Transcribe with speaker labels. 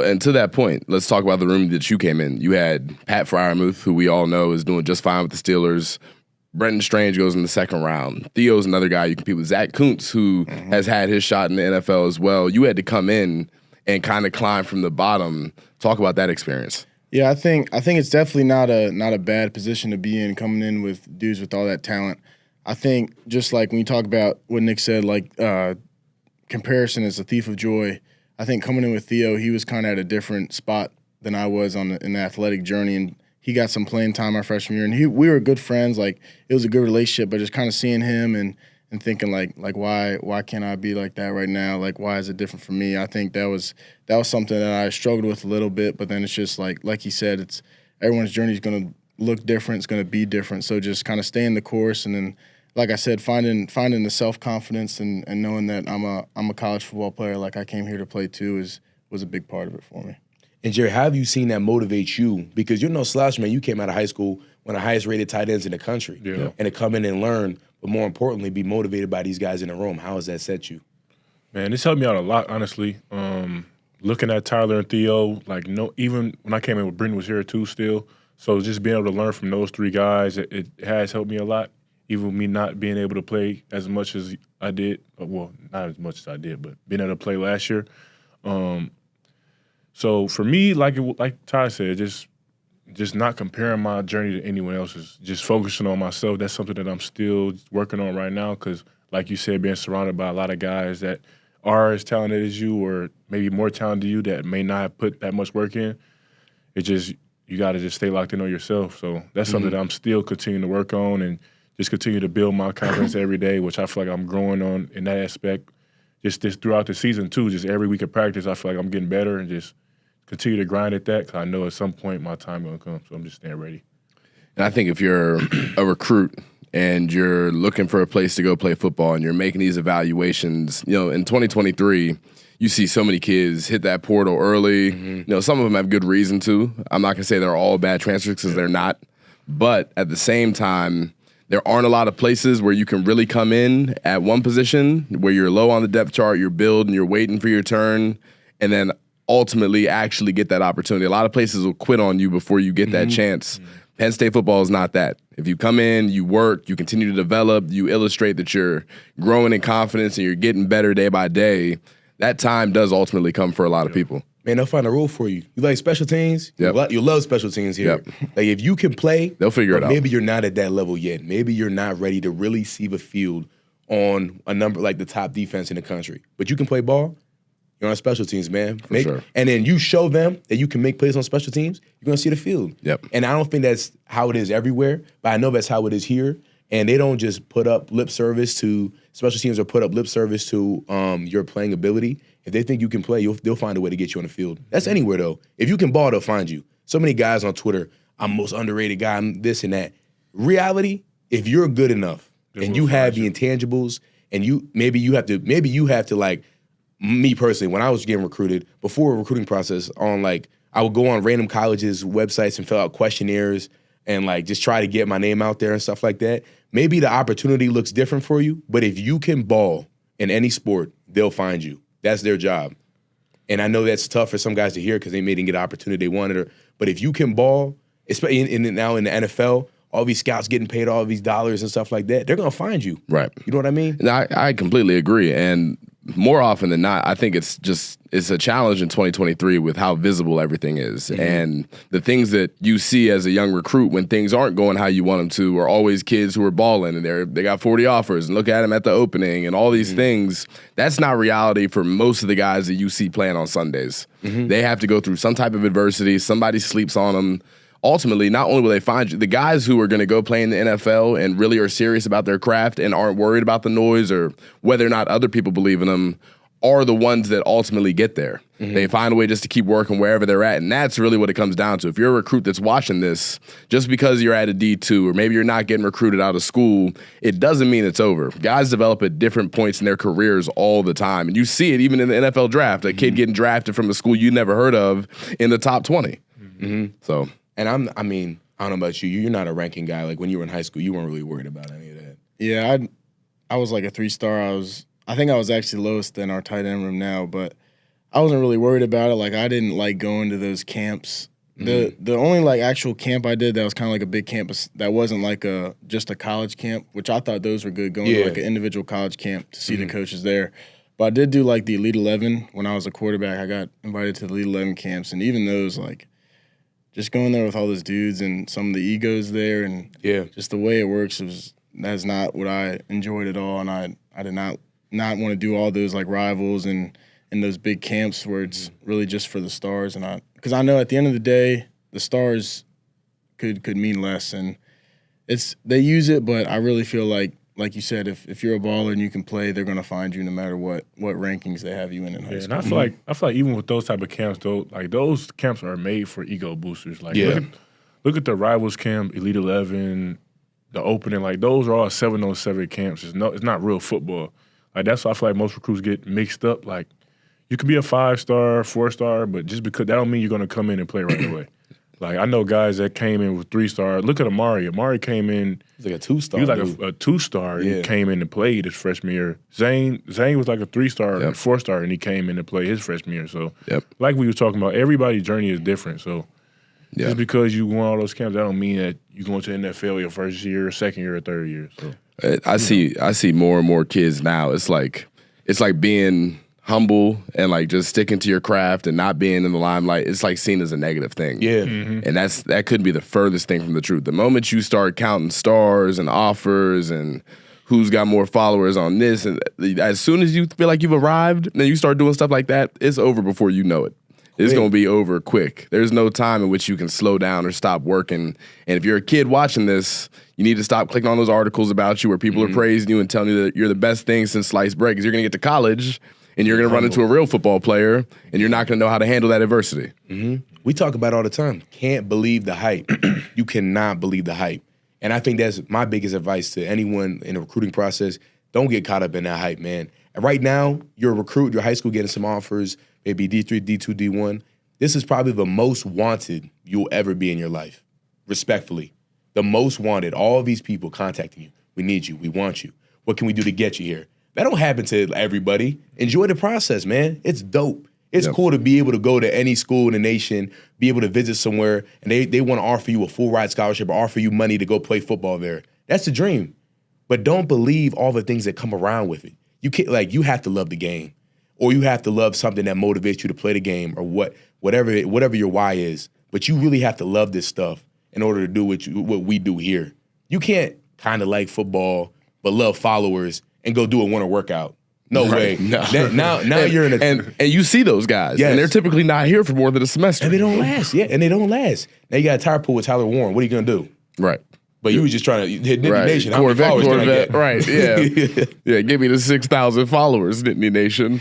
Speaker 1: And to that point, let's talk about the room that you came in. You had Pat Freiermuth, who we all know is doing just fine with the Steelers. Brenton Strange goes in the second round. Theo's another guy you compete with. Zach Kuntz, who has had his shot in the NFL as well. You had to come in and kind of climb from the bottom. Talk about that experience.
Speaker 2: Yeah, I think it's definitely not a bad position to be in, coming in with dudes with all that talent. I think just like when you talk about what Nick said, like comparison is a thief of joy. I think coming in with Theo, he was kind of at a different spot than I was in the athletic journey, and he got some playing time our freshman year, and we were good friends. Like, it was a good relationship, but just kind of seeing him and thinking like why can't I be like that right now? Like, why is it different for me? I think that was something that I struggled with a little bit, but then it's just like he said, it's everyone's journey is going to look different, it's going to be different. So just kind of staying the course, and then, like I said, finding the self-confidence and knowing that I'm a college football player, like I came here to play too, was a big part of it for me.
Speaker 3: And Jerry, how have you seen that motivate you? Because you're no slouch, man. You came out of high school one of the highest rated tight ends in the country.
Speaker 4: Yeah.
Speaker 3: And to come in and learn, but more importantly, be motivated by these guys in the room. How has that set you?
Speaker 4: Man, this helped me out a lot, honestly. Looking at Tyler and Theo, even when I came in, Brenton was here too still. So just being able to learn from those three guys, it has helped me a lot. Even me not being able to play as much as I did. Well, not as much as I did, but being able to play last year. So for me, like Ty said, just not comparing my journey to anyone else's, just focusing on myself. That's something that I'm still working on right now because, like you said, being surrounded by a lot of guys that are as talented as you or maybe more talented than you that may not have put that much work in, you got to just stay locked in on yourself. So that's something that I'm still continuing to work on and just continue to build my confidence every day, which I feel like I'm growing on in that aspect. Just throughout the season, too, just every week of practice, I feel like I'm getting better and just continue to grind at that because I know at some point my time going to come, so I'm just staying ready.
Speaker 1: And I think if you're a recruit and you're looking for a place to go play football and you're making these evaluations, in 2023, you see so many kids hit that portal early. Some of them have good reason to. I'm not going to say they're all bad transfers because they're not. But at the same time, there aren't a lot of places where you can really come in at one position where you're low on the depth chart, you're building, you're waiting for your turn, and then ultimately actually get that opportunity. A lot of places will quit on you before you get that chance. Penn State football is not that. If you come in, you work, you continue to develop, you illustrate that you're growing in confidence and you're getting better day by day, that time does ultimately come for a lot of people.
Speaker 3: Man, they'll find a role for you. You like special teams?
Speaker 1: Yep.
Speaker 3: You love special teams here.
Speaker 1: Yep.
Speaker 3: Like, if you can play,
Speaker 1: they'll figure it out.
Speaker 3: Maybe you're not at that level yet. Maybe you're not ready to really see the field on a number like the top defense in the country. But you can play ball. You're on special teams, man.
Speaker 1: For sure.
Speaker 3: And then you show them that you can make plays on special teams, you're going to see the field.
Speaker 1: Yep.
Speaker 3: And I don't think that's how it is everywhere, but I know that's how it is here. And they don't just put up lip service to special teams or put up lip service to your playing ability. If they think you can play, they'll find a way to get you on the field. That's anywhere, though. If you can ball, they'll find you. So many guys on Twitter, I'm most underrated guy, I'm this and that. Reality, if you're good enough and you have the intangibles and maybe you have to like, me personally, when I was getting recruited, before a recruiting process, I would go on random colleges' websites and fill out questionnaires and just try to get my name out there and stuff like that. Maybe the opportunity looks different for you, but if you can ball in any sport, they'll find you. That's their job. And I know that's tough for some guys to hear because they didn't get an opportunity they wanted. But if you can ball, especially now in the NFL, all these scouts getting paid all these dollars and stuff like that, they're going to find you.
Speaker 1: Right.
Speaker 3: You know what I mean?
Speaker 1: And I completely agree. And more often than not, I think it's a challenge in 2023 with how visible everything is. And the things that you see as a young recruit when things aren't going how you want them to are always kids who are balling and they got 40 offers and look at them at the opening and all these things. That's not reality for most of the guys that you see playing on Sundays. They have to go through some type of adversity. Somebody sleeps on them. Ultimately, not only will they find you, the guys who are going to go play in the NFL and really are serious about their craft and aren't worried about the noise or whether or not other people believe in them are the ones that ultimately get there. They find a way just to keep working wherever they're at, and that's really what it comes down to. If you're a recruit that's watching this, just because you're at a D2 or maybe you're not getting recruited out of school, it doesn't mean it's over. Guys develop at different points in their careers all the time, and you see it even in the NFL draft, a kid getting drafted from a school you never heard of in the top 20. So...
Speaker 3: And I don't know about you. You're not a ranking guy. Like when you were in high school, you weren't really worried about any of that.
Speaker 2: Yeah, I was like a 3-star. I think I was actually lowest in our tight end room now, but I wasn't really worried about it. Like, I didn't like going to those camps. The only like actual camp I did that was kind of like a big campus that wasn't like just a college camp, which I thought those were good, going to like an individual college camp to see the coaches there. But I did do like the Elite 11 when I was a quarterback. I got invited to the Elite 11 camps, and even those, like, just going there with all those dudes and some of the egos there, and just the way it works that's not what I enjoyed at all. And I did not want to do all those like rivals and in those big camps where it's really just for the stars, and because I know at the end of the day the stars could mean less, and they use it, but I really feel like you said, if you're a baller and you can play, they're gonna find you no matter what rankings they have you in high school.
Speaker 4: And I feel like even with those type of camps, though, like those camps are made for ego boosters. Like look at the rivals camp, Elite 11, the opening. Like those are all 7-on-7 camps. It's not real football. Like that's why I feel like most recruits get mixed up. Like you could be a 5-star, 4-star, but just because that don't mean you're gonna come in and play right away. Like I know guys that came in with 3-star. Look at Amari. Amari came in.
Speaker 3: He's like a 2-star.
Speaker 4: He was like a 2-star. Yeah. He came in and played his freshman year. Zane was like a 3-star, 4-star, and he came in to play his freshman year. So, like we were talking about, everybody's journey is different. So, just because you won all those camps, that don't mean that you're going to the NFL your first year, second year, or third year. So,
Speaker 1: I see more and more kids now. It's like being humble and like just sticking to your craft and not being in the limelight. It's like seen as a negative thing. Yeah. And that could be the furthest thing from the truth. The moment you start counting stars and offers and who's got more followers on this, and as soon as you feel like you've arrived, then you start doing stuff like that, it's over before you know it. It's going to be over quick. There's no time in which you can slow down or stop working. And if you're a kid watching this, you need to stop clicking on those articles about you where people are praising you and telling you that you're the best thing since sliced bread, because you're going to get to college and you're going to run into a real football player, and you're not going to know how to handle that adversity.
Speaker 3: We talk about it all the time. Can't believe the hype. You cannot believe the hype. And I think that's my biggest advice to anyone in the recruiting process. Don't get caught up in that hype, man. And right now, you're a recruit, you're high school getting some offers, maybe D3, D2, D1. This is probably the most wanted you'll ever be in your life, respectfully. The most wanted, all of these people contacting you. We need you. We want you. What can we do to get you here? That don't happen to everybody. Enjoy the process, man. It's dope. It's cool to be able to go to any school in the nation, be able to visit somewhere, and they want to offer you a full ride scholarship or offer you money to go play football there. That's the dream. But don't believe all the things that come around with it. You can't, like, you have to love the game, or you have to love something that motivates you to play the game, or whatever your why is. But you really have to love this stuff in order to do what we do here. You can't kind of like football but love followers and go do a winter workout. No way. No. Now you're in a
Speaker 1: and you see those guys, and they're typically not here for more than a semester,
Speaker 3: and they don't last. Yeah, and they don't last. Now you got a tire pool with Tyler Warren. What are you gonna do?
Speaker 1: Right.
Speaker 3: But you were just trying to hit Nittany Nation.
Speaker 1: Corvette. Right. Yeah. Yeah. Give me the 6,000 followers, Nittany Nation.